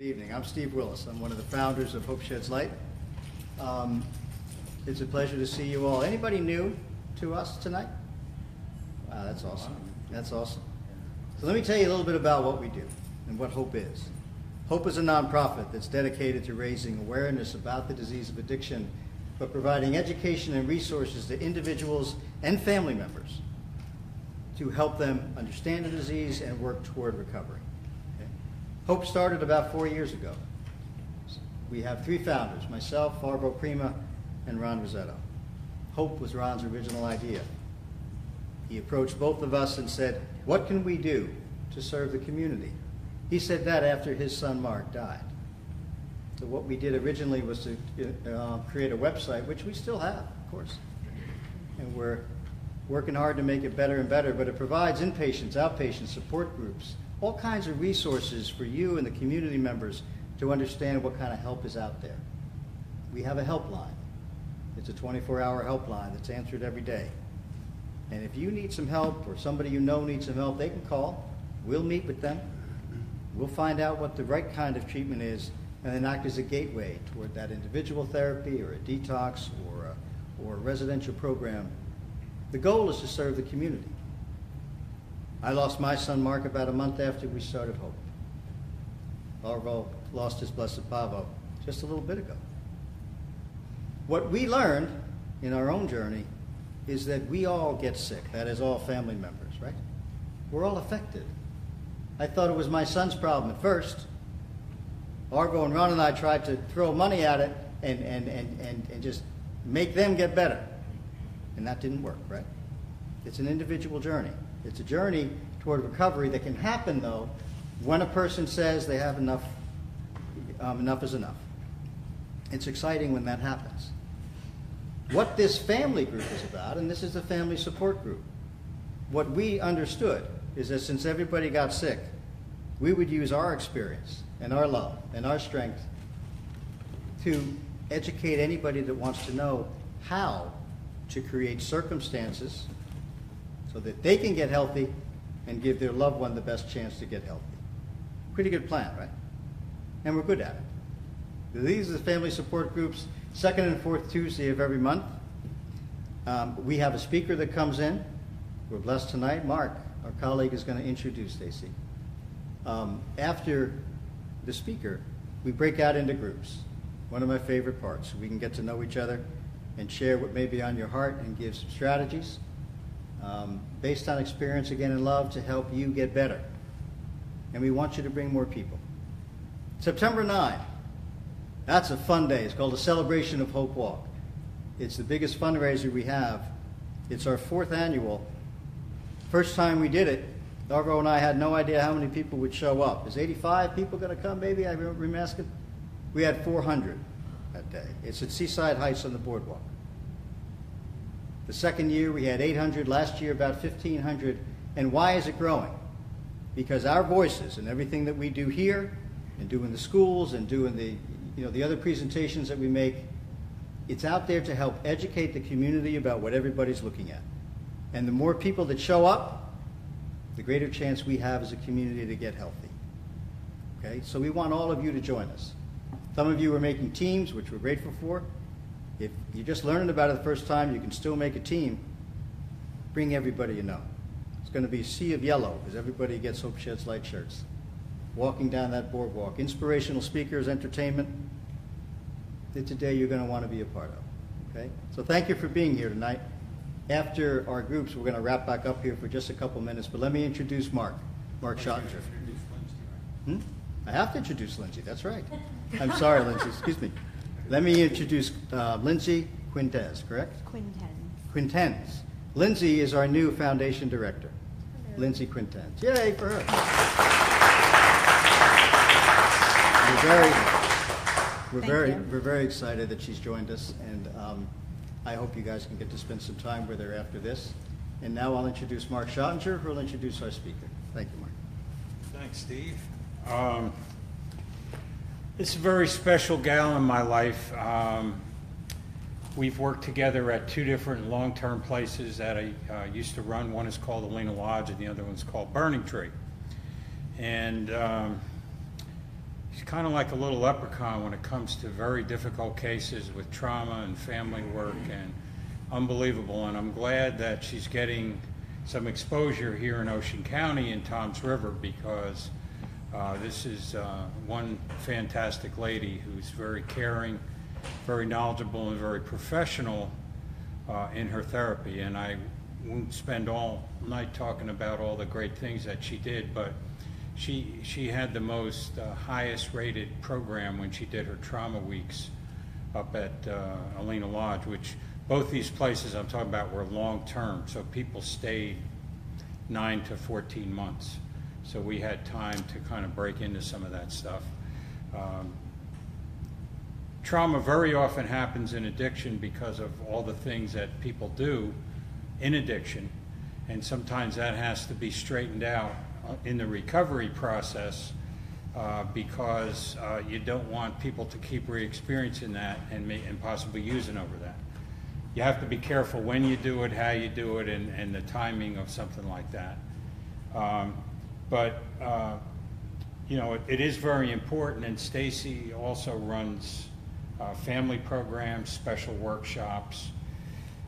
Good evening. I'm Steve Willis. I'm one of the founders of Hope Sheds Light. It's a pleasure to see you all. Anybody new to us tonight? Wow, that's awesome. That's awesome. So let me tell you a little bit about what we do and what Hope is. Hope is a nonprofit that's dedicated to raising awareness about the disease of addiction, but providing education and resources to individuals and family members to help them understand the disease and work toward recovery. Hope started about 4 years ago. We have three founders, myself, Barbara Prima, and Ron Rosetto. Hope was Ron's original idea. He approached both of us and said, what can we do to serve the community? He said that after his son Mark died. So what we did originally was to create a website, which we still have, of course. And we're working hard to make it better and better, but it provides inpatients, outpatients, support groups, all kinds of resources for you and the community members to understand what kind of help is out there. We have a helpline. It's a 24-hour helpline that's answered every day. And if you need some help or somebody you know needs some help, they can call. We'll meet with them. We'll find out what the right kind of treatment is and then act as a gateway toward that individual therapy or a detox or a residential program. The goal is to serve the community. I lost my son Mark about a month after we started Hope. Arvo lost his blessed Pavo just a little bit ago. What we learned in our own journey is that we all get sick. That is, all family members, right? We're all affected. I thought it was my son's problem at first. Arvo and Ron and I tried to throw money at it and just make them get better. And that didn't work, right? It's an individual journey. It's a journey toward recovery that can happen, though, when a person says they have enough, enough is enough. It's exciting when that happens. What this family group is about, and this is the family support group, what we understood is that since everybody got sick, we would use our experience and our love and our strength to educate anybody that wants to know how to create circumstances so that they can get healthy and give their loved one the best chance to get healthy. Pretty good plan, right? And we're good at it. These are the family support groups, second and fourth Tuesday of every month. We have a speaker that comes in. We're blessed tonight. Mark, our colleague, is going to introduce Stacy. After the speaker, we break out into groups. One of my favorite parts. We can get to know each other and share what may be on your heart and give some strategies. Based on experience, again, and love to help you get better. And we want you to bring more people. September 9, that's a fun day. It's called a Celebration of Hope Walk. It's the biggest fundraiser we have. It's our fourth annual. First time we did it, Arvo and I had no idea how many people would show up. Is 85 people going to come, maybe? I remember asking. We had 400 that day. It's at Seaside Heights on the boardwalk. The second year we had 800, last year about 1,500. And why is it growing? Because our voices and everything that we do here and do in the schools and do in the other presentations that we make, it's out there to help educate the community about what everybody's looking at. And the more people that show up, the greater chance we have as a community to get healthy. Okay, so we want all of you to join us. Some of you are making teams, which we're grateful for. If you're just learning about it the first time, you can still make a team. Bring everybody you know. It's going to be a sea of yellow because everybody gets Hope Sheds Light shirts. Walking down that boardwalk. Inspirational speakers, entertainment. It's a day you're going to want to be a part of. Okay? So thank you for being here tonight. After our groups, we're going to wrap back up here for just a couple minutes, but let me introduce Mark Schottinger. I have to introduce Lindsay, that's right. I'm sorry, Lindsay, excuse me. Let me introduce Lindsay Quintez, correct? Quintez. Lindsay is our new foundation director. Hello. Lindsay Quintez. Yay for her. We're very excited that she's joined us, and I hope you guys can get to spend some time with her after this. And now I'll introduce Mark Schottinger, who will introduce our speaker. Thank you, Mark. Thanks, Steve. It's a very special gal in my life. We've worked together at two different long-term places that I used to run. One is called Alena Lodge and the other one's called Burning Tree. And she's kind of like a little leprechaun when it comes to very difficult cases with trauma and family work, and unbelievable. And I'm glad that she's getting some exposure here in Ocean County in Toms River, because this is one fantastic lady who's very caring, very knowledgeable, and very professional in her therapy. And I won't spend all night talking about all the great things that she did, but she had the most highest rated program when she did her trauma weeks up at Alina Lodge, which both these places I'm talking about were long term, so people stayed 9 to 14 months. So we had time to kind of break into some of that stuff. Trauma very often happens in addiction because of all the things that people do in addiction, and sometimes that has to be straightened out in the recovery process because you don't want people to keep re-experiencing that and possibly using over that. You have to be careful when you do it, how you do it, and the timing of something like that. But you know, it is very important, and Stacy also runs family programs, special workshops.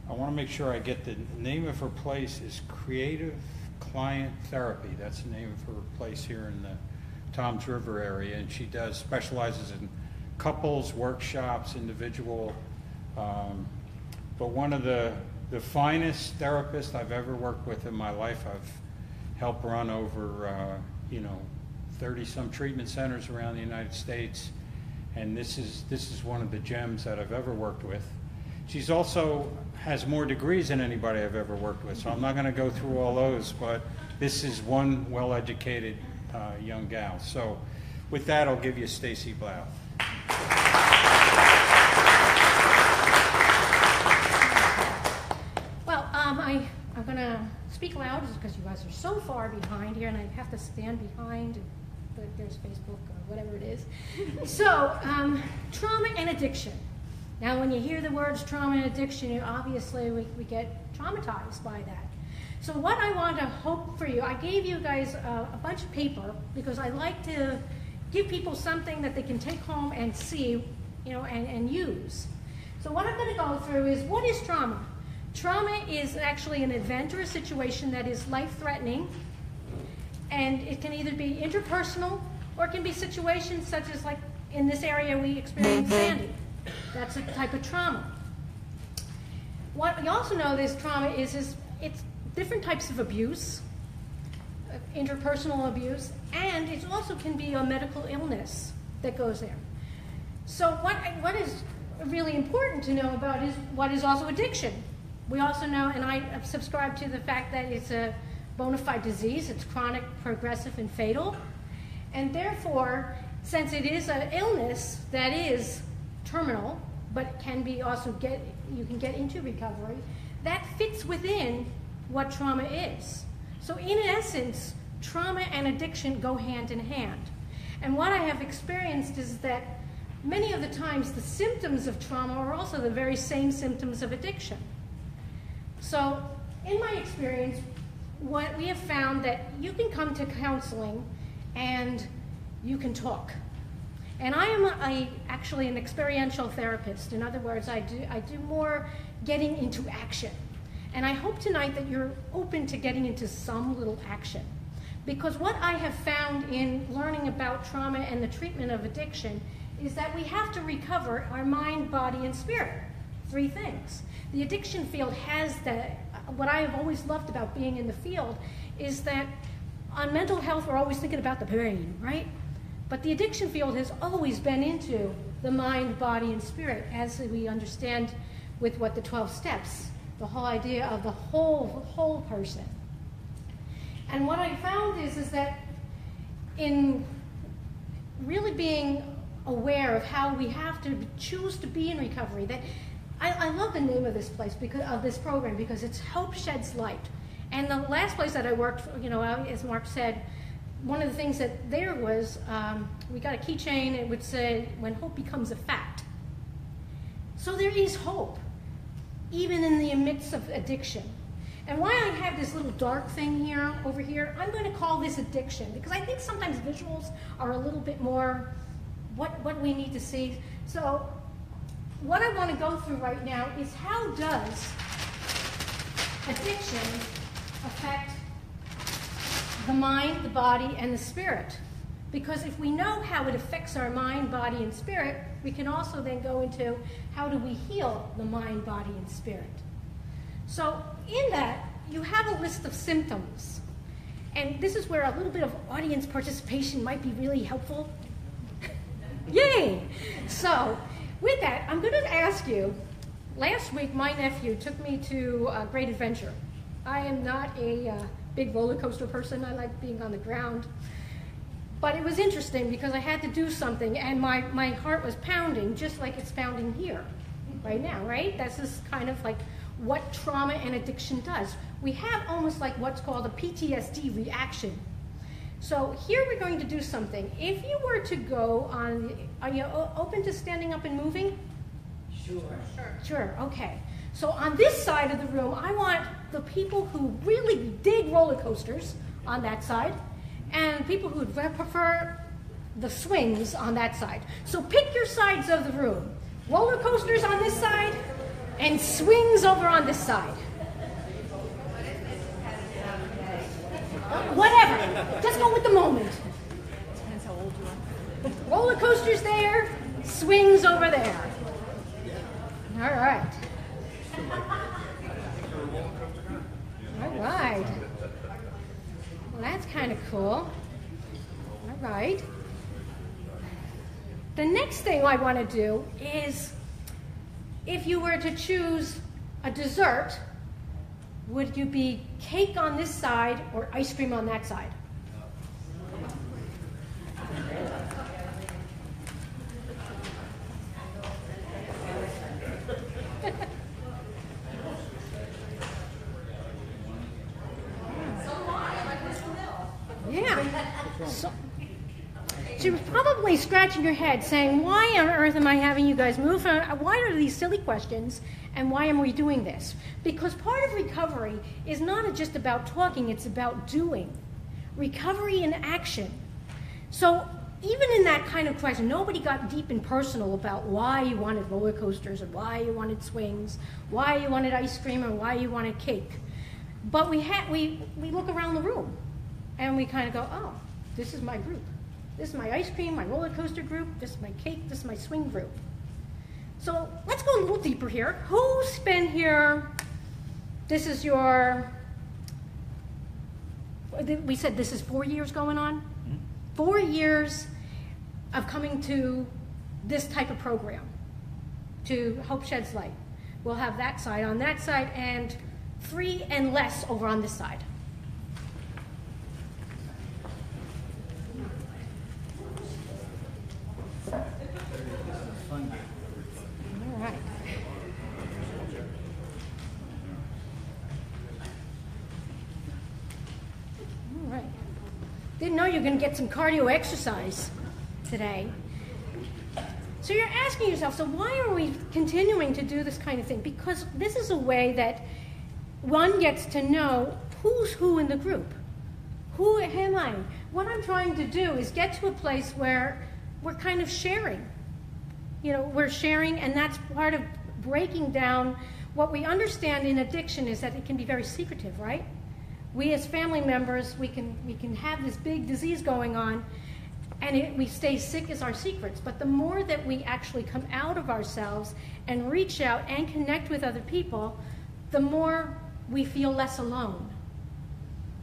I want to make sure I get the name of her place is Creative Client Therapy. That's the name of her place here in the Toms River area, and she specializes in couples, workshops, individual. But one of the finest therapists I've ever worked with in my life. I've helped run over 30-some treatment centers around the United States, and this is one of the gems that I've ever worked with. She's also has more degrees than anybody I've ever worked with, so I'm not going to go through all those, but this is one well-educated young gal. So with that, I'll give you Stacy Blau. Well, I'm going to speak loud because you guys are so far behind here, and I have to stand behind. There's Facebook or whatever it is. So, trauma and addiction. Now, when you hear the words trauma and addiction, obviously we get traumatized by that. So what I want to hope for you, I gave you guys a bunch of paper because I like to give people something that they can take home and see, and use. So what I'm going to go through is, what is trauma? Trauma is actually an event or a situation that is life-threatening, and it can either be interpersonal or it can be situations such as, like in this area we experienced Sandy. That's a type of trauma. What we also know is trauma is it's different types of abuse, interpersonal abuse, and it also can be a medical illness that goes there. So what is really important to know about is what is also addiction. We also know, and I subscribe to the fact that it's a bona fide disease, it's chronic, progressive, and fatal. And therefore, since it is an illness that is terminal, but can be also you can get into recovery, that fits within what trauma is. So in essence, trauma and addiction go hand in hand. And what I have experienced is that many of the times the symptoms of trauma are also the very same symptoms of addiction. So in my experience, what we have found that you can come to counseling and you can talk. And I am actually an experiential therapist. In other words, I do more getting into action. And I hope tonight that you're open to getting into some little action. Because what I have found in learning about trauma and the treatment of addiction is that we have to recover our mind, body, and spirit. 3 things. The addiction field has what I have always loved about being in the field is that on mental health, we're always thinking about the brain, right? But the addiction field has always been into the mind, body, and spirit, as we understand with what the 12 steps, the whole idea of the whole person. And what I found is that in really being aware of how we have to choose to be in recovery, that I love the name of this place, because of this program, because it's Hope Sheds Light. And the last place that I worked, as Mark said, one of the things that there was, we got a keychain, it would say, when hope becomes a fact. So there is hope, even in the midst of addiction. And why I have this little dark thing over here, I'm going to call this addiction, because I think sometimes visuals are a little bit more what we need to see. So what I want to go through right now is how does addiction affect the mind, the body, and the spirit? Because if we know how it affects our mind, body, and spirit, we can also then go into how do we heal the mind, body, and spirit. So in that, you have a list of symptoms. And this is where a little bit of audience participation might be really helpful. Yay! So with that, I'm going to ask you, last week my nephew took me to a great adventure. I am not a big roller coaster person. I like being on the ground. But it was interesting because I had to do something and my heart was pounding just like it's pounding here right now, right? That's just kind of like what trauma and addiction does. We have almost like what's called a PTSD reaction. So here we're going to do something. If you were to go on, are you open to standing up and moving? Sure. Sure, okay. So on this side of the room, I want the people who really dig roller coasters on that side, and people who would prefer the swings on that side. So pick your sides of the room. Roller coasters on this side, and swings over on this side. Whatever. Just go with the moment. Depends how old you are. Roller coasters there, swings over there. All right. All right. Well, that's kind of cool. All right. The next thing I want to do is, if you were to choose a dessert, would you be cake on this side or ice cream on that side? Yeah. So you're probably scratching your head saying, why on earth am I having you guys move? Why are these silly questions? And why am we doing this? Because part of recovery is not just about talking, it's about doing. Recovery in action. So even in that kind of question, nobody got deep and personal about why you wanted roller coasters or why you wanted swings, why you wanted ice cream or why you wanted cake. But we look around the room and we kind of go, oh, this is my group. This is my ice cream, my roller coaster group, this is my cake, this is my swing group. So let's go a little deeper here. Who's been here? This is your, we said this is 4 years going on? Mm-hmm. 4 years of coming to this type of program, to Hope Sheds Light. We'll have that side on that side and 3 and less over on this side. Didn't know you're going to get some cardio exercise today. So you're asking yourself, so why are we continuing to do this kind of thing? Because this is a way that one gets to know who's who in the group. Who am I? What I'm trying to do is get to a place where we're kind of sharing. You know, we're sharing, and that's part of breaking down. What we understand in addiction is that it can be very secretive, right? We as family members, we can have this big disease going on, and we stay sick as our secrets. But the more that we actually come out of ourselves and reach out and connect with other people, the more we feel less alone.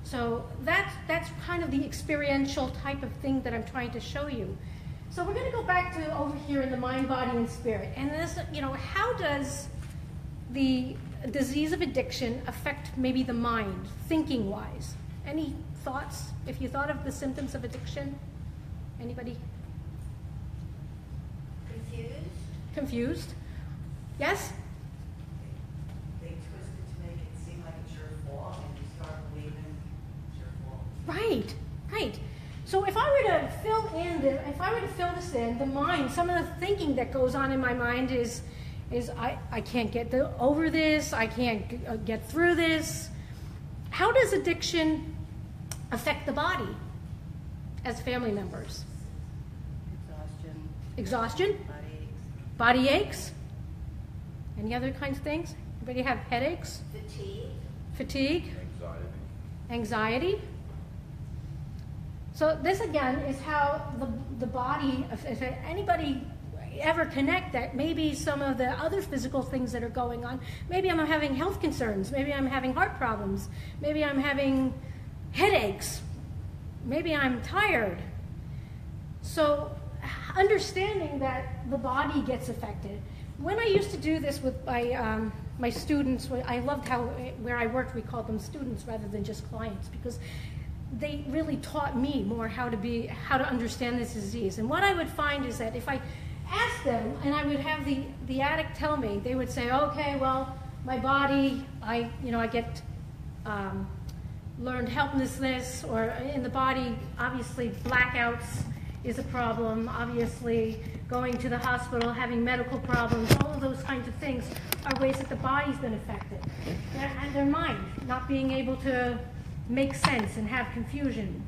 So that's kind of the experiential type of thing that I'm trying to show you. So we're going to go back to over here in the mind, body, and spirit. And this, you know, how does the disease of addiction affect maybe the mind, thinking-wise? Any thoughts? If you thought of the symptoms of addiction, anybody? Confused? Yes? They twist it to make it seem like it's your fault, and you start believing it's your fault. Right, right. So if I were to fill this in, the mind, some of the thinking that goes on in my mind is I can't get over this, I can't get through this. How does addiction affect the body as family members? Exhaustion. Exhaustion? Body aches? Any other kinds of things? Anybody have headaches? Fatigue? Anxiety? So this again is how the body, if anybody ever connect that maybe some of the other physical things that are going on, maybe I'm having health concerns, maybe I'm having heart problems, maybe I'm having headaches, maybe I'm tired. So understanding that the body gets affected. When I used to do this with my students, I loved how where I worked we called them students rather than just clients, because they really taught me more how to understand this disease. And what I would find is that if I asked them and I would have the addict tell me, they would say, okay, well, my body, I get learned helplessness, or in the body, obviously blackouts is a problem, obviously going to the hospital, having medical problems, all of those kinds of things are ways that the body's been affected. And their mind, not being able to make sense and have confusion.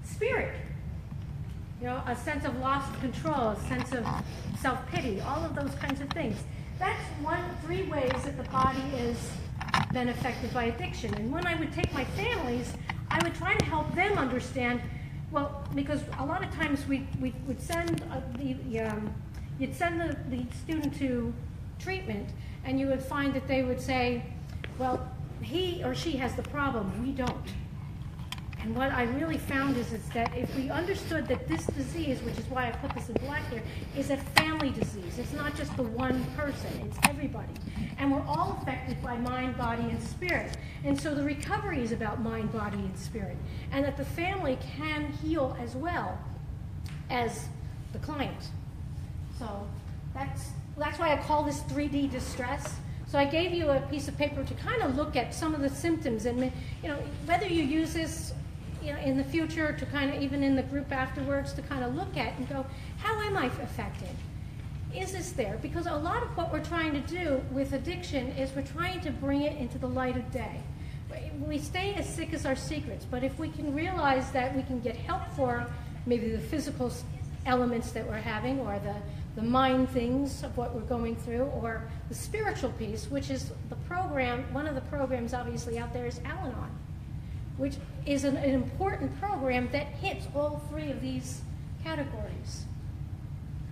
Spirit, a sense of loss of control, a sense of self-pity, all of those kinds of things. That's 3 ways that the body is been affected by addiction. And when I would take my families, I would try to help them understand, well, because a lot of times we would send you'd send the student to treatment, and you would find that they would say, well, he or she has the problem, we don't. And what I really found is that if we understood that this disease, which is why I put this in black here, is a family disease. It's not just the one person, it's everybody. And we're all affected by mind, body, and spirit. And so the recovery is about mind, body, and spirit. And that the family can heal as well as the client. So that's why I call this 3D distress. So I gave you a piece of paper to kind of look at some of the symptoms, and whether you use this in the future, to kind of even in the group afterwards, to kind of look at and go, how am I affected? Is this there? Because a lot of what we're trying to do with addiction is we're trying to bring it into the light of day. We stay as sick as our secrets, but if we can realize that we can get help for maybe the physical elements that we're having, or the mind things of what we're going through, or the spiritual piece, which is the program, one of the programs obviously out there is Al-Anon, which is an important program that hits all 3 of these categories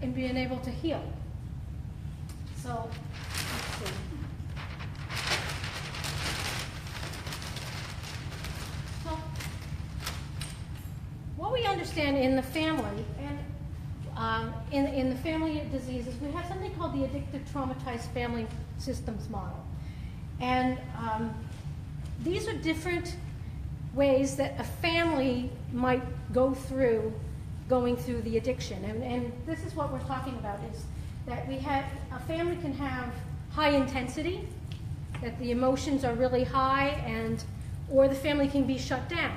in being able to heal. So, let's see. So, what we understand in the family, and in the family diseases, we have something called the Addictive Traumatized Family Systems Model. And these are different ways that a family might go through going through the addiction. And this is what we're talking about, is that a family can have high intensity, that the emotions are really high, or the family can be shut down.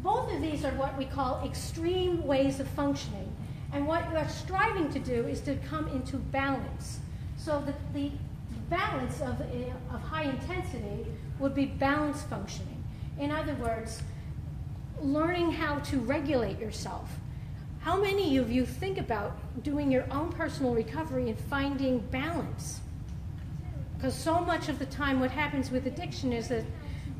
Both of these are what we call extreme ways of functioning. And what we're striving to do is to come into balance. So the balance of high intensity would be balanced functioning. In other words, learning how to regulate yourself. How many of you think about doing your own personal recovery and finding balance? Because so much of the time what happens with addiction is that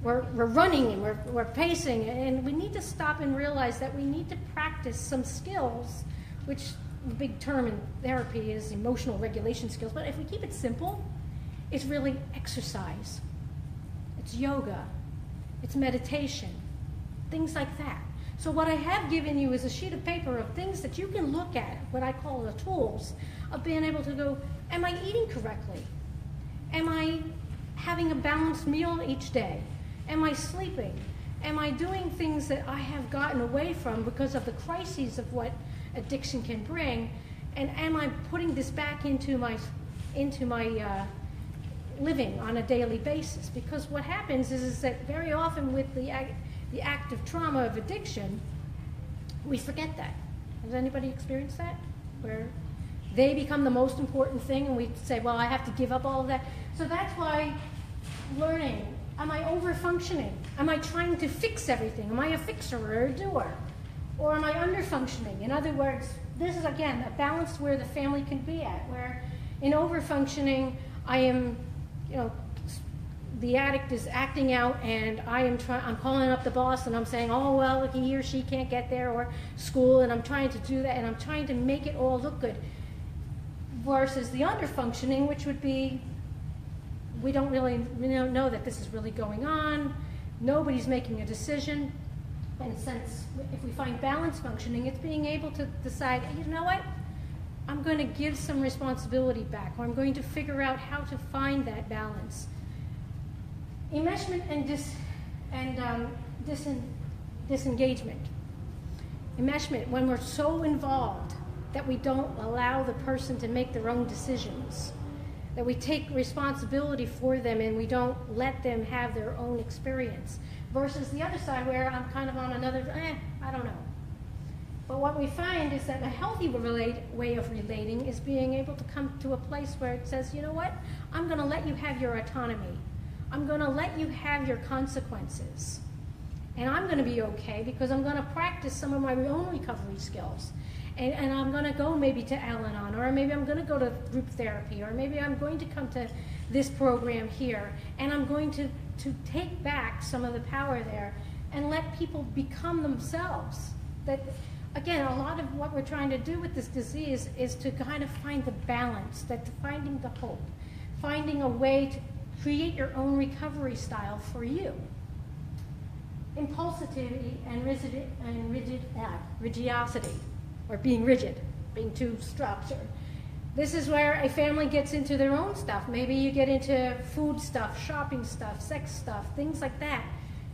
we're running and we're pacing, and we need to stop and realize that we need to practice some skills, which the big term in therapy is emotional regulation skills. But if we keep it simple, it's really exercise. It's yoga. It's meditation. Things like that. So what I have given you is a sheet of paper of things that you can look at, what I call the tools, of being able to go, am I eating correctly? Am I having a balanced meal each day? Am I sleeping? Am I doing things that I have gotten away from because of the crises of what addiction can bring? And am I putting this back into my living on a daily basis? Because what happens is that very often with the active trauma of addiction, we forget that. Has anybody experienced that? Where they become the most important thing, and we say, well, I have to give up all of that. So that's why learning, am I over-functioning? Am I trying to fix everything? Am I a fixer or a doer? Or am I under-functioning? In other words, this is, again, a balance where the family can be at, where in overfunctioning, I am, the addict is acting out, and I'm calling up the boss, and I'm saying, oh, well, he or she can't get there, or school, and I'm trying to do that, and I'm trying to make it all look good. Versus the underfunctioning, which would be, we don't know that this is really going on, nobody's making a decision, and since if we find balance functioning, it's being able to decide, you know what, I'm going to give some responsibility back, or I'm going to figure out how to find that balance. Enmeshment and disengagement. Enmeshment, when we're so involved that we don't allow the person to make their own decisions, that we take responsibility for them and we don't let them have their own experience, versus the other side where I'm kind of on another, I don't know. But what we find is that a healthy way of relating is being able to come to a place where it says, you know what, I'm going to let you have your autonomy. I'm going to let you have your consequences. And I'm going to be okay because I'm going to practice some of my own recovery skills. And I'm going to go maybe to Al-Anon, or maybe I'm going to go to group therapy, or maybe I'm going to come to this program here, and I'm going to take back some of the power there and let people become themselves. That, again, a lot of what we're trying to do with this disease is to kind of find the balance, finding the hope, finding a way to create your own recovery style for you. Impulsivity and rigidity, or being rigid, being too structured. This is where a family gets into their own stuff. Maybe you get into food stuff, shopping stuff, sex stuff, things like that,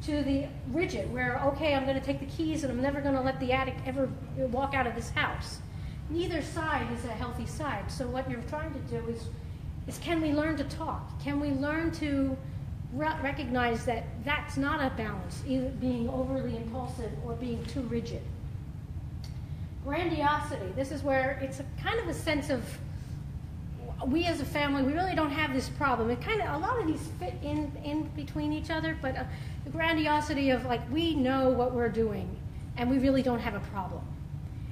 to the rigid, where, okay, I'm going to take the keys and I'm never going to let the addict ever walk out of this house. Neither side is a healthy side. So what you're trying to do is can we learn to talk? Can we learn to recognize that that's not a balance, either being overly impulsive or being too rigid? Grandiosity. This is where it's a kind of a sense of, we as a family, we really don't have this problem. It kind of, a lot of these fit in between each other, but the grandiosity of, like, we know what we're doing and we really don't have a problem.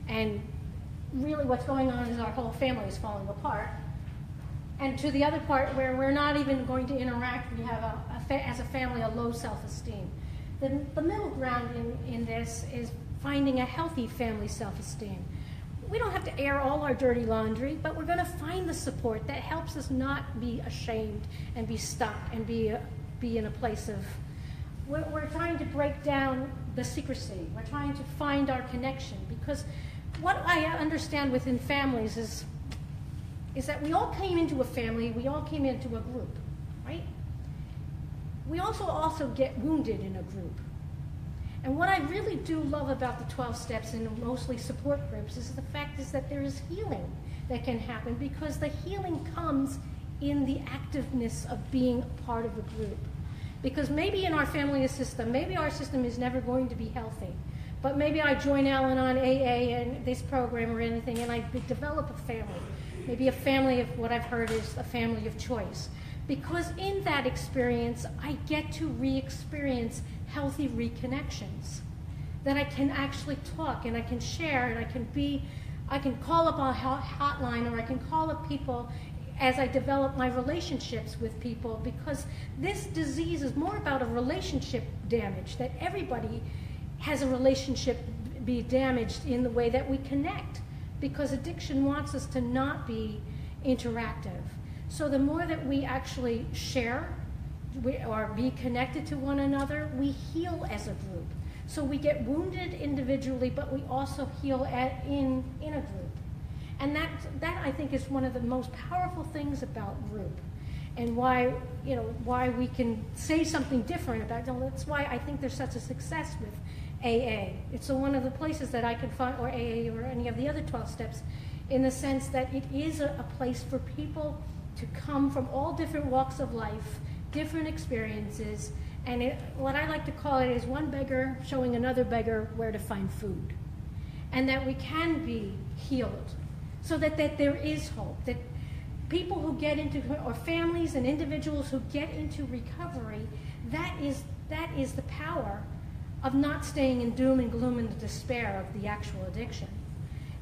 And really what's going on is our whole family is falling apart. And to the other part where we're not even going to interact, we have as a family a low self-esteem. The middle ground in this is finding a healthy family self-esteem. We don't have to air all our dirty laundry, but we're going to find the support that helps us not be ashamed and be stuck and be in a place of, we're trying to break down the secrecy. We're trying to find our connection, because what I understand within families is that we all came into a family, we all came into a group, right? We also get wounded in a group. And what I really do love about the 12 steps and mostly support groups is the fact is that there is healing that can happen, because the healing comes in the activeness of being a part of a group. Because maybe in our family system, maybe our system is never going to be healthy, but maybe I join Al-Anon, AA, and this program or anything, and I develop a family. Maybe a family of what I've heard is a family of choice. Because in that experience, I get to re-experience healthy reconnections. That I can actually talk and I can share and I can call up a hotline, or I can call up people as I develop my relationships with people, because this disease is more about a relationship damage, that everybody has a relationship be damaged in the way that we connect, because addiction wants us to not be interactive. So the more that we actually share or be connected to one another, we heal as a group. So we get wounded individually, but we also heal in a group. And that I think is one of the most powerful things about group, and why we can say something different about it. That's why I think there's such a success with AA. It's one of the places that I can find, or AA or any of the other 12 steps, in the sense that it is a place for people to come from all different walks of life, different experiences, and what I like to call it is one beggar showing another beggar where to find food. And that we can be healed, so that there is hope, that people who get into, or families and individuals who get into recovery, that is the power of not staying in doom and gloom and the despair of the actual addiction.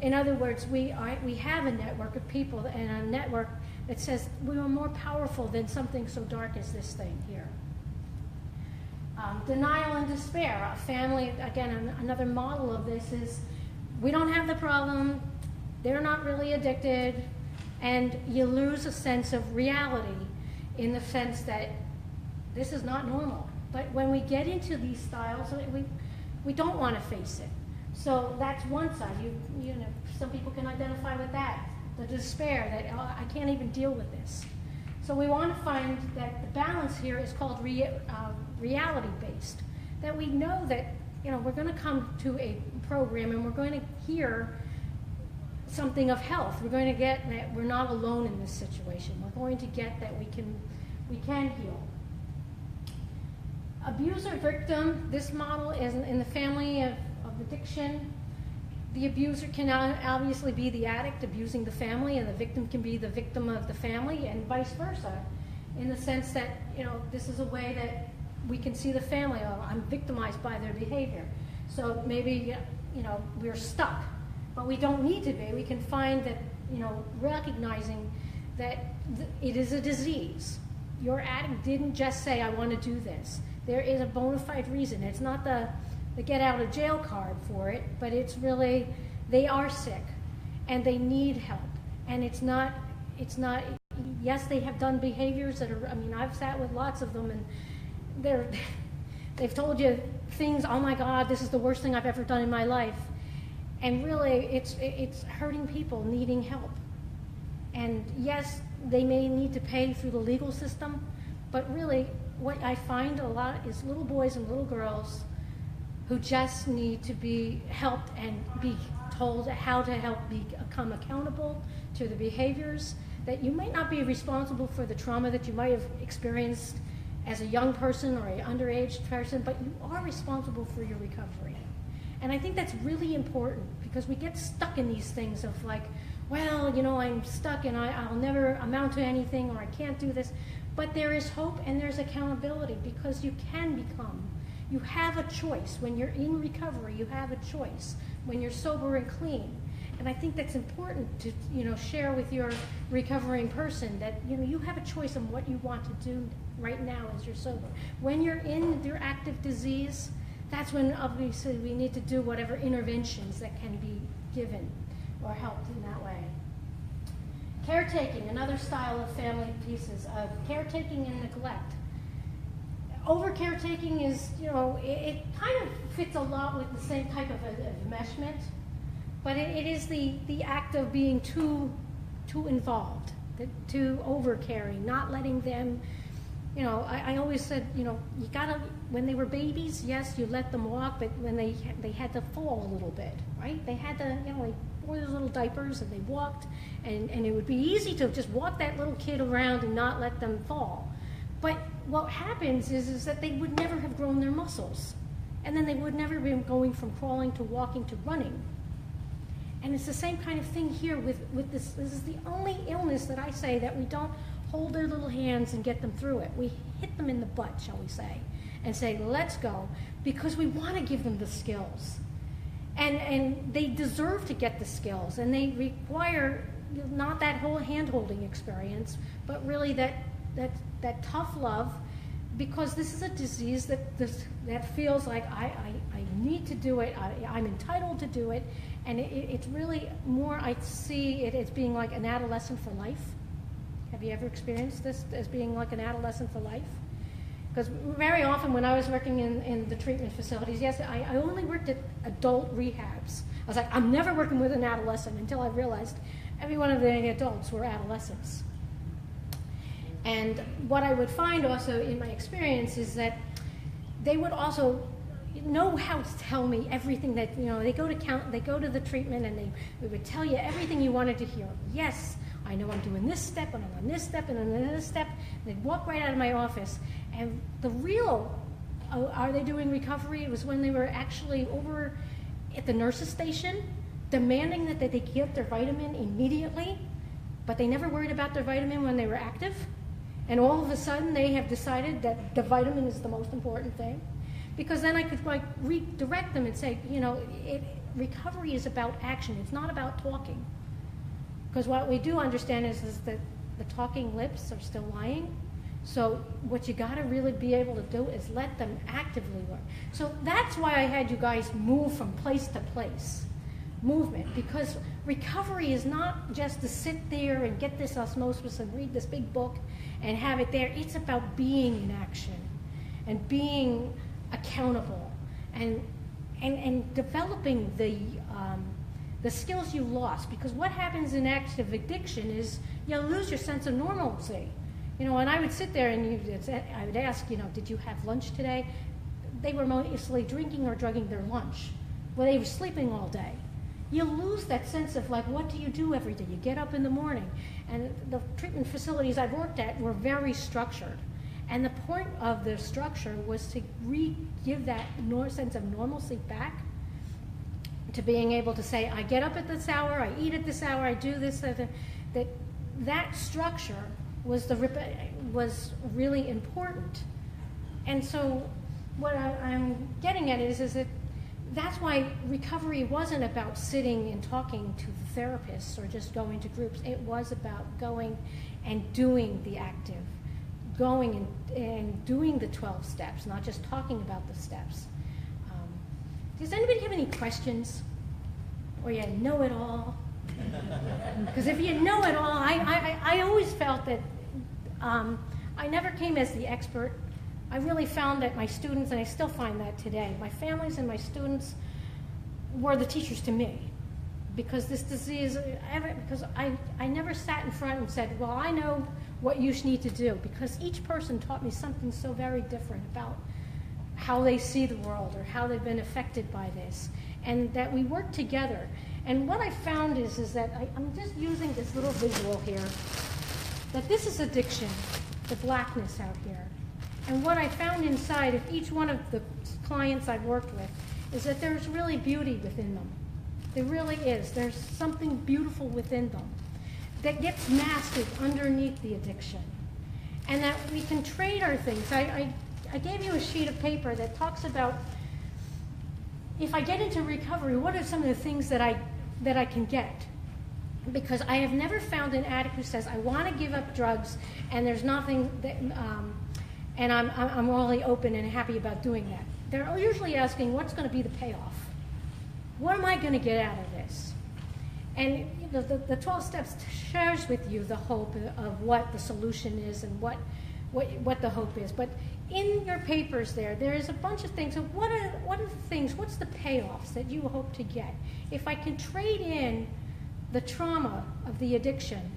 In other words, we have a network of people and a network that says we are more powerful than something so dark as this thing here. Denial and despair. A family, again, another model of this is we don't have the problem, they're not really addicted, and you lose a sense of reality in the sense that this is not normal. But when we get into these styles, we don't want to face it. So that's one side. You know, some people can identify with that, the despair that, oh, I can't even deal with this. So we want to find that the balance here is called reality-based, that we know that, you know, we're going to come to a program and we're going to hear something of health. We're going to get that we're not alone in this situation. We're going to get that we can heal. Abuser victim, this model is in the family of addiction. The abuser can obviously be the addict abusing the family, and the victim can be the victim of the family, and vice versa, in the sense that, you know, this is a way that we can see the family, oh, I'm victimized by their behavior. So maybe, you know, we're stuck, but we don't need to be. We can find that, you know, recognizing that it is a disease. Your addict didn't just say, I want to do this. There is a bona fide reason. It's not the get out of jail card for it, but it's really, they are sick and they need help. And it's not, yes, they have done behaviors that are, I mean, I've sat with lots of them, and they've told you things, oh my God, this is the worst thing I've ever done in my life. And really, it's hurting people needing help. And yes, they may need to pay through the legal system, but really, what I find a lot is little boys and little girls who just need to be helped and be told how to help become accountable to the behaviors, that you might not be responsible for the trauma that you might have experienced as a young person or an underage person, but you are responsible for your recovery. And I think that's really important, because we get stuck in these things of like, well, you know, I'm stuck and I'll never amount to anything, or I can't do this. But there is hope and there's accountability, because you can become. You have a choice. When you're in recovery, you have a choice. When you're sober and clean. And I think that's important to, you know, share with your recovering person, that, you know, you have a choice on what you want to do right now as you're sober. When you're in your active disease, that's when obviously we need to do whatever interventions that can be given or helped in that way. Caretaking, another style of family pieces of caretaking and neglect. Over caretaking is, you know, it kind of fits a lot with the same type of enmeshment, but it is the act of being too involved, too over caring, not letting them, you know, I always said, you know, you gotta, when they were babies, yes, you let them walk, but when they had to fall a little bit, right? They had to, you know, like, wore those little diapers and they walked, and it would be easy to just walk that little kid around and not let them fall. But what happens is that they would never have grown their muscles, and then they would never be going from crawling to walking to running. And it's the same kind of thing here with this. This is the only illness that I say that we don't hold their little hands and get them through it. We hit them in the butt, shall we say, and say, let's go, because we want to give them the skills. And they deserve to get the skills, and they require not that whole hand-holding experience, but really that tough love, because this is a disease that feels like I need to do it, I'm entitled to do it, and it's really more, I see it as being like an adolescent for life. Have you ever experienced this as being like an adolescent for life? Because very often when I was working in the treatment facilities, yes, I only worked at adult rehabs. I was like, I'm never working with an adolescent, until I realized every one of the adults were adolescents. And what I would find also in my experience is that they would also know how to tell me everything that, you know, they go to the treatment and they would tell you everything you wanted to hear. Yes, I know I'm doing this step, and I'm on this step, and I'm on this step. They'd walk right out of my office. And the real, are they doing recovery? It was when they were actually over at the nurse's station, demanding that they get their vitamin immediately, but they never worried about their vitamin when they were active. And all of a sudden, they have decided that the vitamin is the most important thing. Because then I could like redirect them and say, you know, recovery is about action. It's not about talking. Because what we do understand is that the talking lips are still lying. So what you got to really be able to do is let them actively work. So that's why I had you guys move from place to place. Movement, because recovery is not just to sit there and get this osmosis and read this big book and have it there. It's about being in action and being accountable and developing the skills you lost. Because what happens in active addiction is you lose your sense of normalcy. You know, and I would sit there and I would ask, you know, did you have lunch today? They were mostly drinking or drugging their lunch. Well, they were sleeping all day. You lose that sense of, like, what do you do every day? You get up in the morning. And the treatment facilities I've worked at were very structured. And the point of the structure was to give that sense of normalcy back, to being able to say, I get up at this hour, I eat at this hour, I do this, that structure was really important. And so what I'm getting at is that that's why recovery wasn't about sitting and talking to the therapists or just going to groups. It was about going and doing the active, going and doing the 12 steps, not just talking about the steps. Does anybody have any questions? Or you know it all? Because if you know it all, I always felt that I never came as the expert. I really found that my students, and I still find that today, my families and my students were the teachers to me. Because this disease, because I never sat in front and said, well, I know what you need to do. Because each person taught me something so very different about how they see the world or how they've been affected by this. And that we work together. And what I found is that I'm just using this little visual here, that this is addiction, the blackness out here. And what I found inside of each one of the clients I've worked with is that there's really beauty within them. There really is. There's something beautiful within them that gets masked underneath the addiction. And that we can trade our things. I gave you a sheet of paper that talks about, if I get into recovery, what are some of the things that I can get? Because I have never found an addict who says, I want to give up drugs, and there's nothing that, and I'm really open and happy about doing that. They're usually asking, what's going to be the payoff? What am I going to get out of this? And the 12 steps shares with you the hope of what the solution is and what the hope is. But in your papers there is a bunch of things. So what are the things, what's the payoffs that you hope to get? If I can trade in the trauma of the addiction,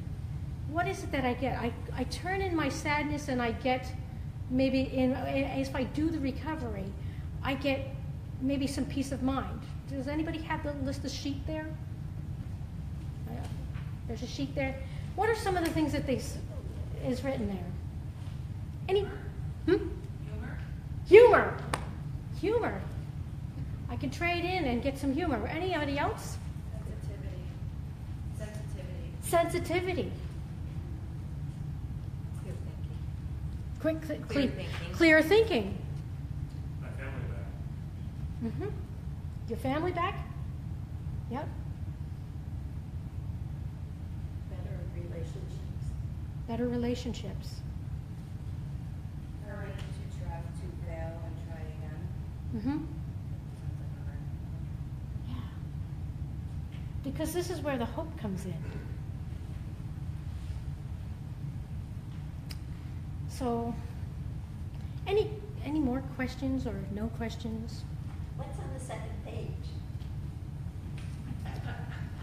what is it that I get? I turn in my sadness and I get maybe, if I do the recovery, I get maybe some peace of mind. Does anybody have the list of sheet there? There's a sheet there. What are some of the things that is written there? Any? Humor. Humor. I can trade in and get some humor. Anybody else? Sensitivity. Clear thinking. My family back. Mm-hmm. Your family back? Yep. Better relationships. Courage to try to fail and try again. Mm-hmm. Yeah. Because this is where the hope comes in. So, any more questions or no questions? What's on the second page?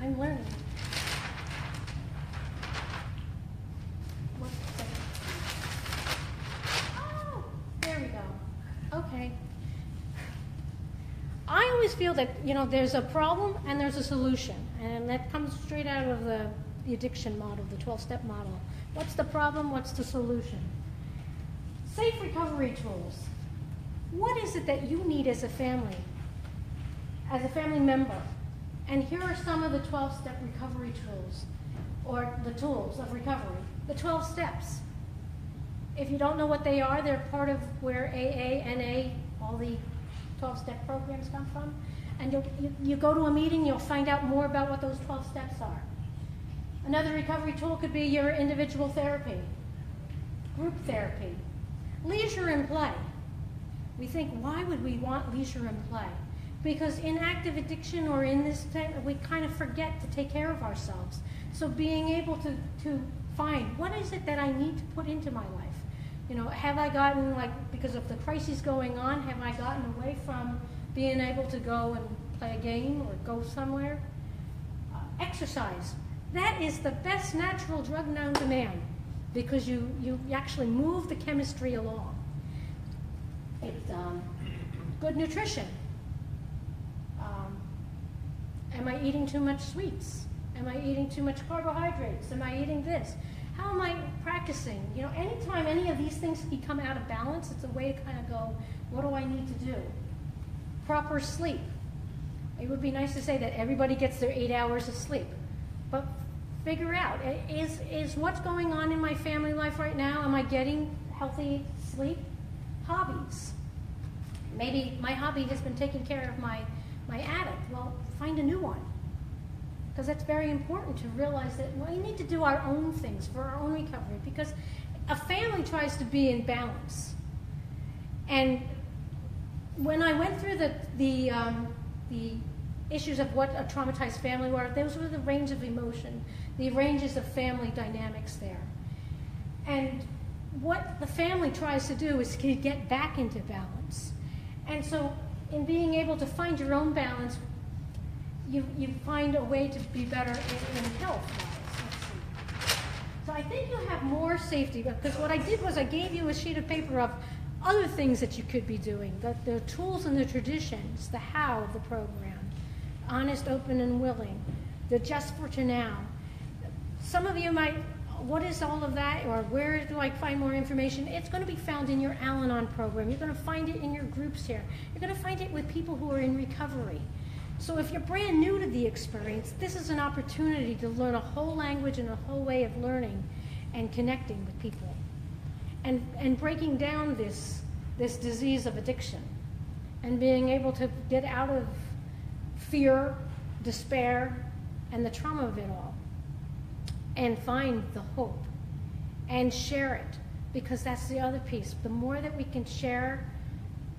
I'm learning. What's the second? Oh, there we go. Okay. I always feel that, there's a problem and there's a solution. And that comes straight out of the addiction model, the 12-step model. What's the problem? What's the solution? Safe recovery tools. What is it that you need as a family member? And here are some of the 12-step recovery tools, or the tools of recovery. The 12 steps. If you don't know what they are, they're part of where AA, NA, all the 12-step programs come from. And you go to a meeting, you'll find out more about what those 12 steps are. Another recovery tool could be your individual therapy, group therapy, leisure and play. We think, why would we want leisure and play? Because in active addiction or in this time, we kind of forget to take care of ourselves. So being able to find, what is it that I need to put into my life? You know, have I gotten, like, because of the crises going on, have I gotten away from being able to go and play a game or go somewhere? Exercise. That is the best natural drug known to man because you actually move the chemistry along. It's good nutrition. Am I eating too much sweets? Am I eating too much carbohydrates? Am I eating this? How am I practicing? You know, anytime any of these things become out of balance, it's a way to kind of go, what do I need to do? Proper sleep. It would be nice to say that everybody gets their 8 hours of sleep, but figure out, is what's going on in my family life right now? Am I getting healthy sleep? Hobbies. Maybe my hobby has been taking care of my addict. Well, find a new one. Because that's very important to realize that we need to do our own things for our own recovery because a family tries to be in balance. And when I went through the issues of what a traumatized family were, those were the range of emotion, the ranges of family dynamics there. And what the family tries to do is to get back into balance. And so in being able to find your own balance, you find a way to be better in health-wise. So I think you'll have more safety, because what I did was I gave you a sheet of paper of other things that you could be doing, the tools and the traditions, the how of the program, honest, open, and willing, the just for to now. Some of you might, what is all of that, or where do I find more information? It's going to be found in your Al-Anon program. You're going to find it in your groups here. You're going to find it with people who are in recovery. So if you're brand new to the experience, this is an opportunity to learn a whole language and a whole way of learning and connecting with people and breaking down this disease of addiction and being able to get out of fear, despair, and the trauma of it all and find the hope and share it, because that's the other piece. The more that we can share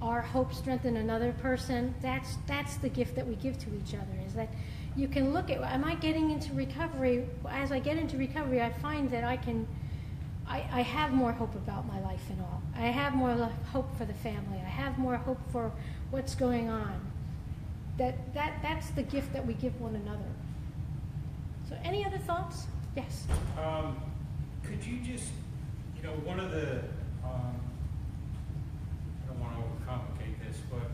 our hope, strength in another person, that's the gift that we give to each other, is that you can look at, am I getting into recovery? As I get into recovery, I find that I have more hope about my life and all. I have more hope for the family. I have more hope for what's going on. That's the gift that we give one another. So any other thoughts? Yes. Could you just, one of the, I don't want to overcomplicate this, but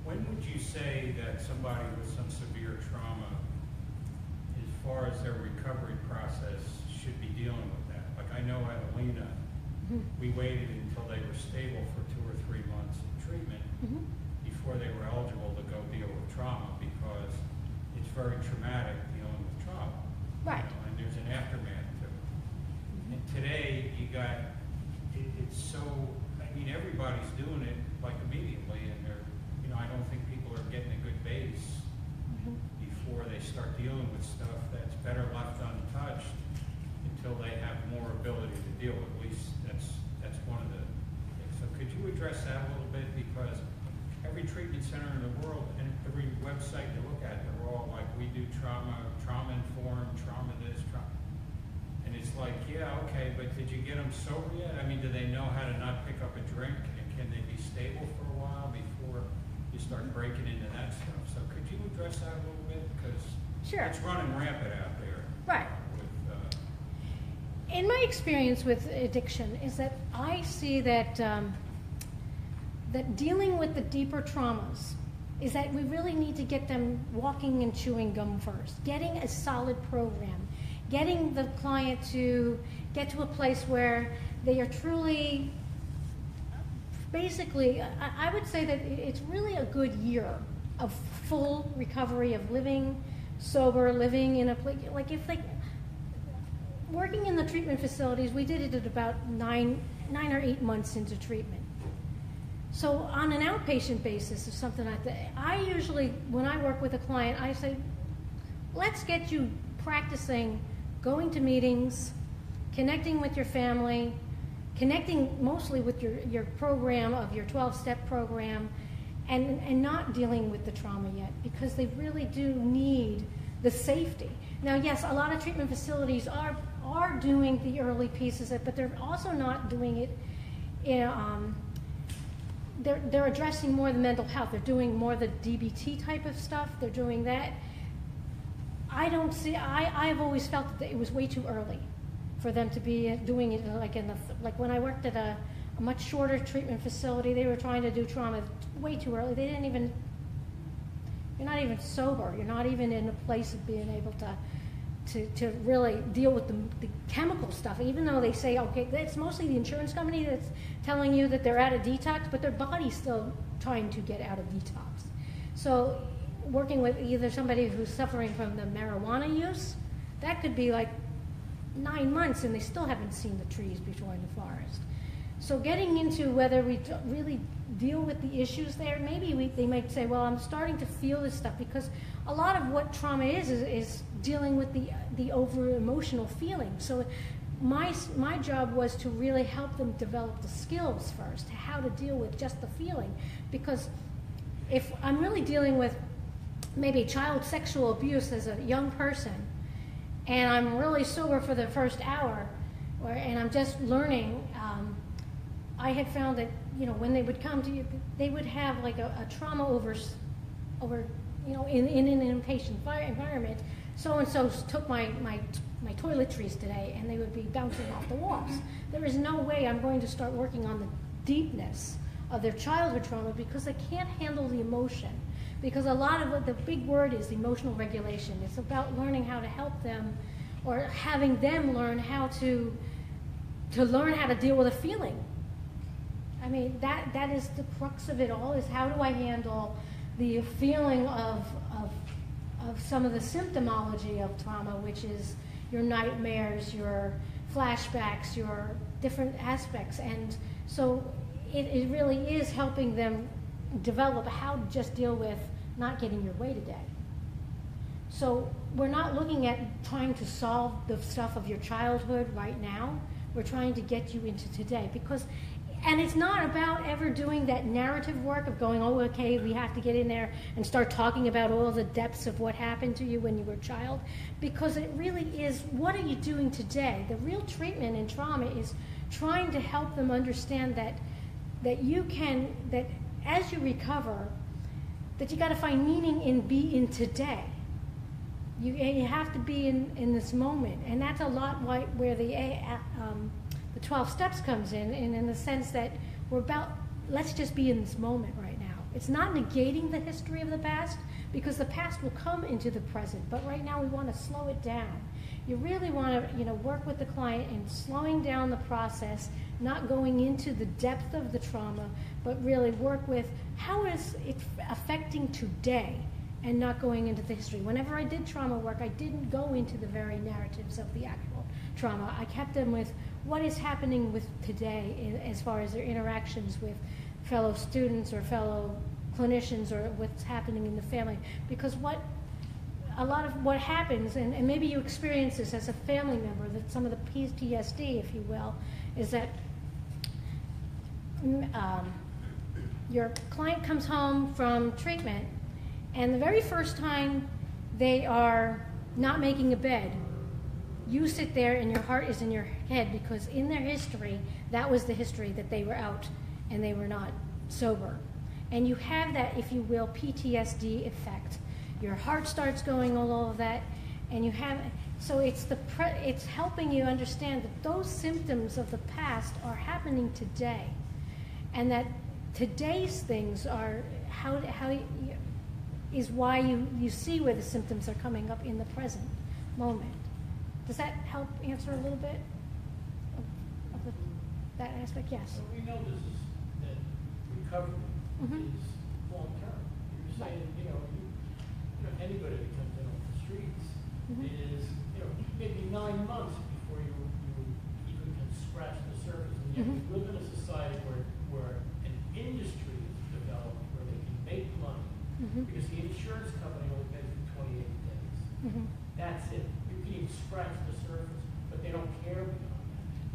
when would you say that somebody with some severe trauma, as far as their recovery process, should be dealing with that? Like I know at Alina, we waited until they were stable for 2 or 3 months of treatment before they were eligible to go deal with trauma, because it's very traumatic dealing with trauma. Right. And there's an aftermath to it. And today, it's so, everybody's doing it like immediately, and I don't think people are getting a good base before they start dealing with stuff that's better left untouched until they have more ability to deal with. At least that's one of the things. So could you address that a little bit? Because every treatment center in the world and every website you look at, they're all like, we do trauma-informed, trauma this, trauma. And it's like, yeah, okay, but did you get them sober yet? Do they know how to not pick up a drink? And can they be stable for a while before you start breaking into that stuff? So could you address that a little bit? Because Sure. It's running rampant out there. Right. In my experience with addiction is that I see that that dealing with the deeper traumas is that we really need to get them walking and chewing gum first, getting a solid program, getting the client to get to a place where they are truly, basically, I would say that it's really a good year of full recovery, of living sober, living in a place, like if they, working in the treatment facilities, we did it at about 9 or 8 months into treatment. So on an outpatient basis or something like that, I usually, when I work with a client, I say, let's get you practicing going to meetings, connecting with your family, connecting mostly with your program of your 12-step program, and not dealing with the trauma yet, because they really do need the safety. Now, yes, a lot of treatment facilities are doing the early pieces, but they're also not doing it in, they're addressing more the mental health. They're doing more the DBT type of stuff. They're doing that. I've always felt that it was way too early for them to be doing it like when I worked at a much shorter treatment facility, they were trying to do trauma way too early. They didn't even, you're not even sober. You're not even in a place of being able to really deal with the chemical stuff, even though they say, okay, it's mostly the insurance company that's telling you that they're out of detox, but their body's still trying to get out of detox. So working with either somebody who's suffering from the marijuana use, that could be like 9 months and they still haven't seen the trees before in the forest. So getting into whether we really deal with the issues there, maybe they might say, well, I'm starting to feel this stuff, because a lot of what trauma is dealing with the over-emotional feeling. So my job was to really help them develop the skills first, how to deal with just the feeling. Because if I'm really dealing with maybe child sexual abuse as a young person, and I'm really sober for the first hour, and I'm just learning, I had found that, when they would come to you, they would have like a trauma over in an inpatient environment. So-and-so took my toiletries today, and they would be bouncing off the walls. There is no way I'm going to start working on the deepness of their childhood trauma, because they can't handle the emotion. Because a lot of what the big word is emotional regulation. It's about learning how to help them, or having them learn how to learn how to deal with a feeling. I mean, that is the crux of it all, is how do I handle the feeling of some of the symptomology of trauma, which is your nightmares, your flashbacks, your different aspects. And so it really is helping them develop how to just deal with not getting your way today. So we're not looking at trying to solve the stuff of your childhood right now. We're trying to get you into today, and it's not about ever doing that narrative work of going, oh, okay, we have to get in there and start talking about all the depths of what happened to you when you were a child, because it really is, what are you doing today? The real treatment in trauma is trying to help them understand that as you recover, that you got to find meaning in today. You have to be in this moment, and that's a lot where the 12 steps comes in the sense that we're about, let's just be in this moment right now. It's not negating the history of the past, because the past will come into the present, but right now we want to slow it down. You really want to work with the client in slowing down the process, not going into the depth of the trauma, but really work with how is it affecting today, and not going into the history. Whenever I did trauma work, I didn't go into the very narratives of the actual trauma. I kept them with what is happening with today as far as their interactions with fellow students or fellow clinicians, or what's happening in the family. Because a lot of what happens, and maybe you experience this as a family member, that some of the PTSD, if you will, is that your client comes home from treatment, and the very first time they are not making a bed, you sit there and your heart is in your head, because in their history, that was the history, that they were out and they were not sober. And you have that, if you will, PTSD effect. Your heart starts going, all of that, and you have, so it's helping you understand that those symptoms of the past are happening today, and that today's things are is why you see where the symptoms are coming up in the present moment. Does that help answer a little bit of that aspect? Yes. So we know that recovery is long term. You're saying, anybody that comes in off the streets is, maybe 9 months before you even can scratch the surface. And yet we live in a society where an industry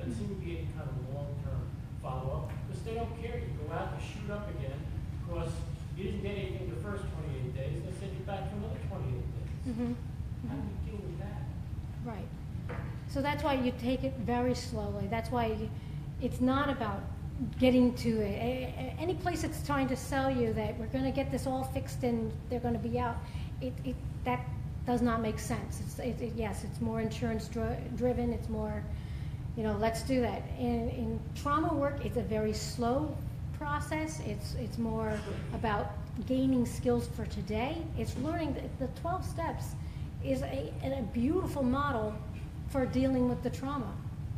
doesn't seem to be any kind of long-term follow-up, because they don't care. You go out and shoot up again, because you didn't get anything the first 28 days, they send you back for another 28 days. Mhm. How do you deal with that? Right. So that's why you take it very slowly. That's why it's not about getting to any place that's trying to sell you that we're going to get this all fixed and they're going to be out. That does not make sense. Yes, it's more insurance driven. It's more, let's do that. In trauma work, it's a very slow process. It's more about gaining skills for today. It's learning the 12 steps is a beautiful model for dealing with the trauma,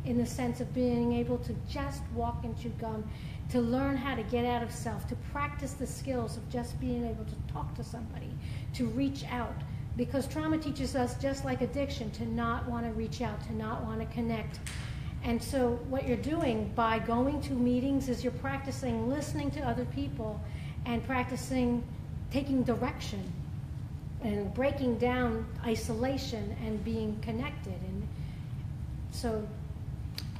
in the sense of being able to just walk and chew gum, to learn how to get out of self, to practice the skills of just being able to talk to somebody, to reach out. Because trauma teaches us, just like addiction, to not want to reach out, to not want to connect. And so what you're doing by going to meetings is you're practicing listening to other people and practicing taking direction and breaking down isolation and being connected. And so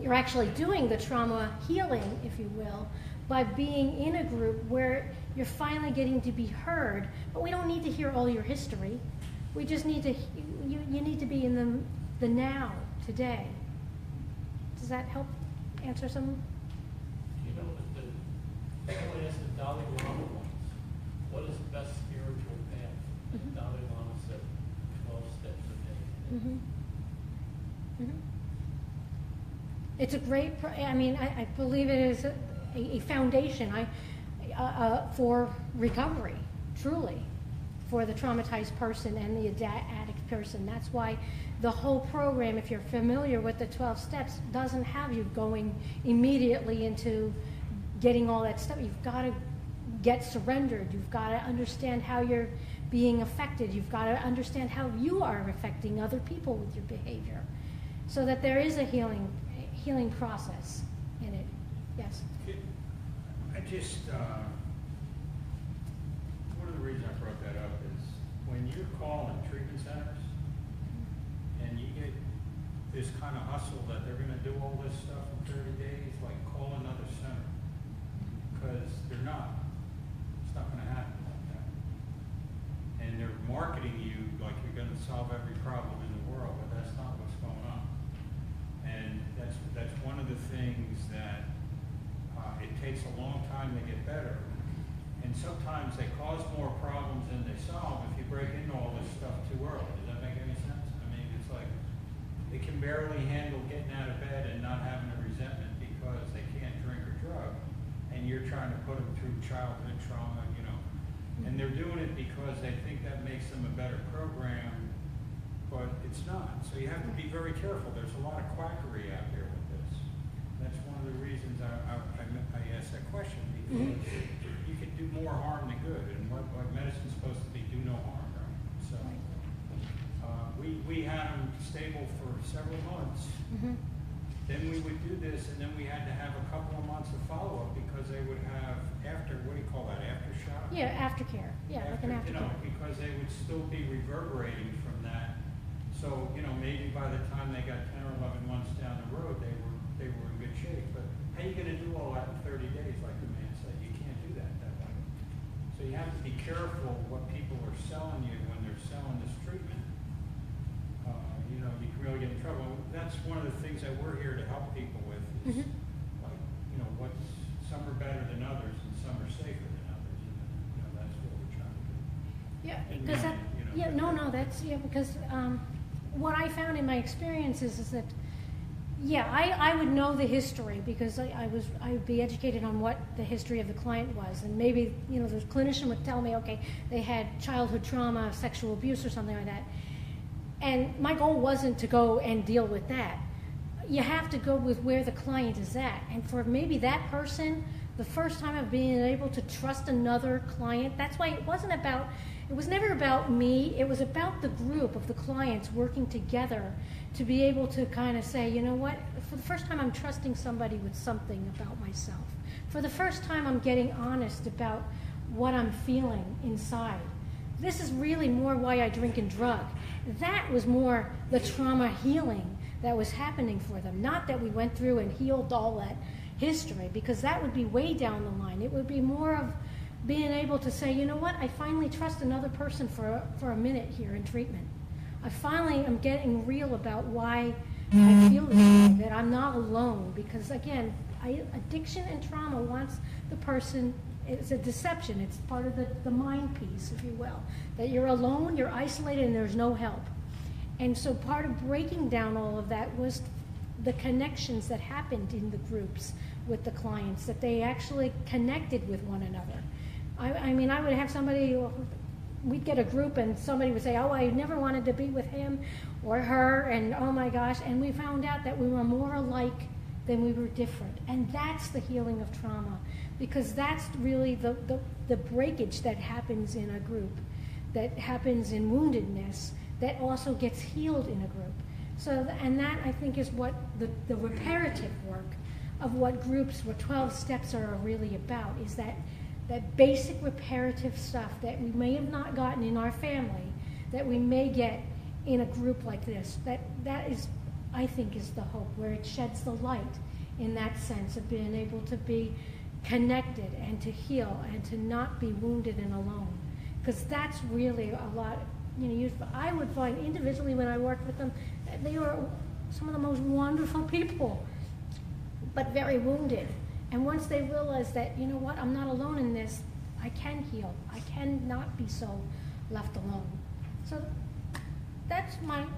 you're actually doing the trauma healing, if you will, by being in a group where you're finally getting to be heard. But we don't need to hear all your history. We just need to, you need to be in the now, today. Does that help answer some? You know, someone asked the Dalai Lama once, what is the best spiritual path? And Dalai Lama said, 12 steps a day. Mm-hmm. Mm-hmm. It's a great, I believe it is a foundation for recovery, truly, for the traumatized person and the addict person. That's why the whole program, if you're familiar with the 12 steps, doesn't have you going immediately into getting all that stuff. You've got to get surrendered. You've got to understand how you're being affected. You've got to understand how you are affecting other people with your behavior, so that there is a healing process in it. Yes? I just, one of the reasons I brought that up is when you're calling treatment centers and you get this kind of hustle that they're going to do all this stuff in 30 days, like call another center, because they're not. It's not going to happen like that. And they're marketing you like you're going to solve every problem in the world, but that's not what's going on. And that's one of the things that it takes a long time to get better. And sometimes they cause more problems than they solve if you break into all this stuff too early. Does that make any sense? I mean, it's like they can barely handle getting out of bed and not having a resentment because they can't drink or drug. And you're trying to put them through childhood trauma, And they're doing it because they think that makes them a better program, but it's not. So you have to be very careful. There's a lot of quackery out there with this. That's one of the reasons I asked that question, because you can do more harm than good, and what medicine's supposed to be, do no harm, right? So we had them stable for several months. Then we would do this, and then we had to have a couple of months of follow-up because they would have what do you call that, aftershock? Yeah, aftercare. Yeah, like an aftercare. Because they would still be reverberating from that. So, maybe by the time they got 10 or 11 months down the road, they were in good shape. But how are you going to do all that in 30 days, like the man said? You can't do that way. So you have to be careful what people are selling you when they're selling this treatment. You can really get in trouble. That's one of the things that we're here to help people with. Is some are better than others, and some are safer than others. And that's what we're trying to do. Yeah, And because that's because what I found in my experiences is that, I would know the history because I would be educated on what the history of the client was, and maybe the clinician would tell me, okay, they had childhood trauma, sexual abuse, or something like that, and my goal wasn't to go and deal with that. You have to go with where the client is at, and for maybe that person, the first time of being able to trust another client, that's why it was never about me, it was about the group of the clients working together to be able to kind of say, you know what, for the first time I'm trusting somebody with something about myself. For the first time I'm getting honest about what I'm feeling inside. This is really more why I drink and drug. That was more the trauma healing that was happening for them. Not that we went through and healed all that history, because that would be way down the line. It would be more of being able to say, you know what, I finally trust another person for a minute here in treatment. I finally am getting real about why I feel this way, that I'm not alone. Because again, addiction and trauma wants the person, it's a deception. It's part of the mind piece, if you will. That you're alone, you're isolated, and there's no help. And so part of breaking down all of that was the connections that happened in the groups with the clients, that they actually connected with one another. I mean, I would have somebody, we'd get a group and somebody would say, oh, I never wanted to be with him or her, and oh my gosh, and we found out that we were more alike than we were different. And that's the healing of trauma, because that's really the breakage that happens in a group, that happens in woundedness, that also gets healed in a group. So, and that I think is what the reparative work of what groups, what 12 steps are really about, is that basic reparative stuff that we may have not gotten in our family, that we may get in a group like this. That is, I think, is the hope, where it sheds the light in that sense of being able to be connected and to heal and to not be wounded and alone. Because that's really a lot, I would find individually when I worked with them, they were some of the most wonderful people, but very wounded. And once they realize that, you know what, I'm not alone in this, I can heal. I can not be so left alone. So that's my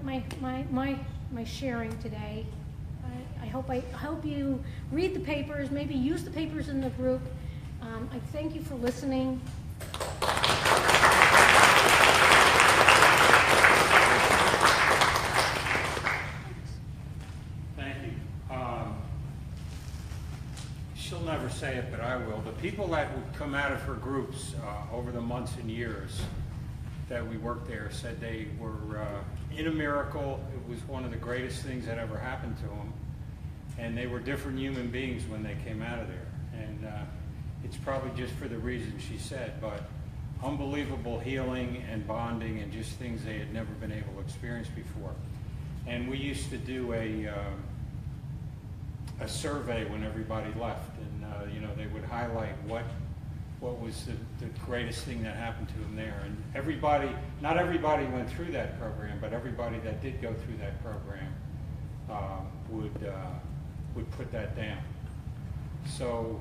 sharing today. I hope you read the papers, maybe use the papers in the group. I thank you for listening. She'll never say it, but I will. The people that would come out of her groups over the months and years that we worked there said they were in a miracle. It was one of the greatest things that ever happened to them. And they were different human beings when they came out of there. And it's probably just for the reason she said, but unbelievable healing and bonding and just things they had never been able to experience before. And we used to do a survey when everybody left, and they would highlight what was the greatest thing that happened to them there. And not everybody went through that program, but everybody that did go through that program would put that down. So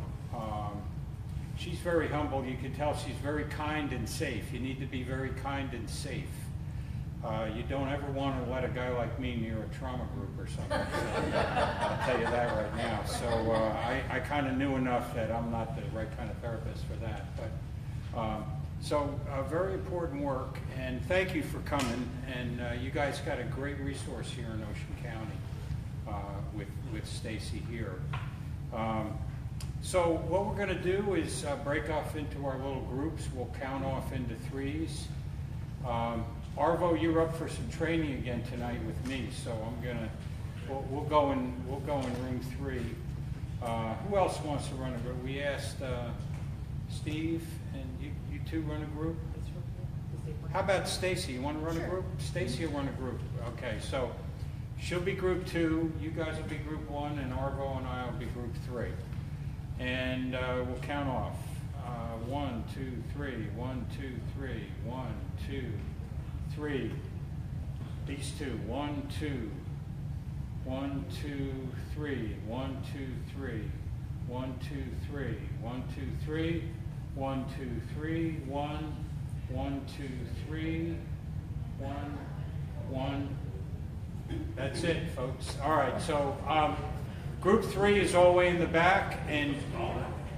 she's very humble. You can tell she's very kind and safe. You need to be very kind and safe. You don't ever want to let a guy like me near a trauma group or something. So I'll tell you that right now. So I kind of knew enough that I'm not the right kind of therapist for that. But so very important work, and thank you for coming. And you guys got a great resource here in Ocean County with Stacy here. So what we're going to do is break off into our little groups. We'll count off into threes. Arvo, you're up for some training again tonight with me, so we'll go in room 3. Who else wants to run a group? We asked Steve, and you two run a group. How about Stacy? You want to run a group? Stacy will run a group. Okay, so she'll be group 2. You guys will be group 1, and Arvo and I will be group 3. And we'll count off. 1, 2, 3. 1, 2, 3. 1, 2, 3. These two. 1, 2. 1, 2, 3. 1, 2, 3. 1, 2, 3. 1, 2, 3. 1, 2, 3. 1. 1, 2, 3. 1. 1. That's it, folks. All right. So group 3 is all the way in the back, and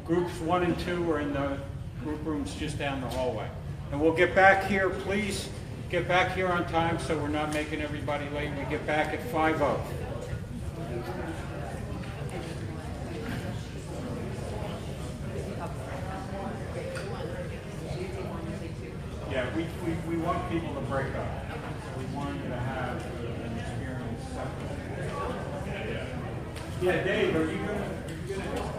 groups 1 and 2 are in the group rooms just down the hallway. And we'll get back here. Please get back here on time so we're not making everybody late. We get back at 5:00. Yeah, we want people to break up. We want you to have an experience separate. Yeah, Dave, are you gonna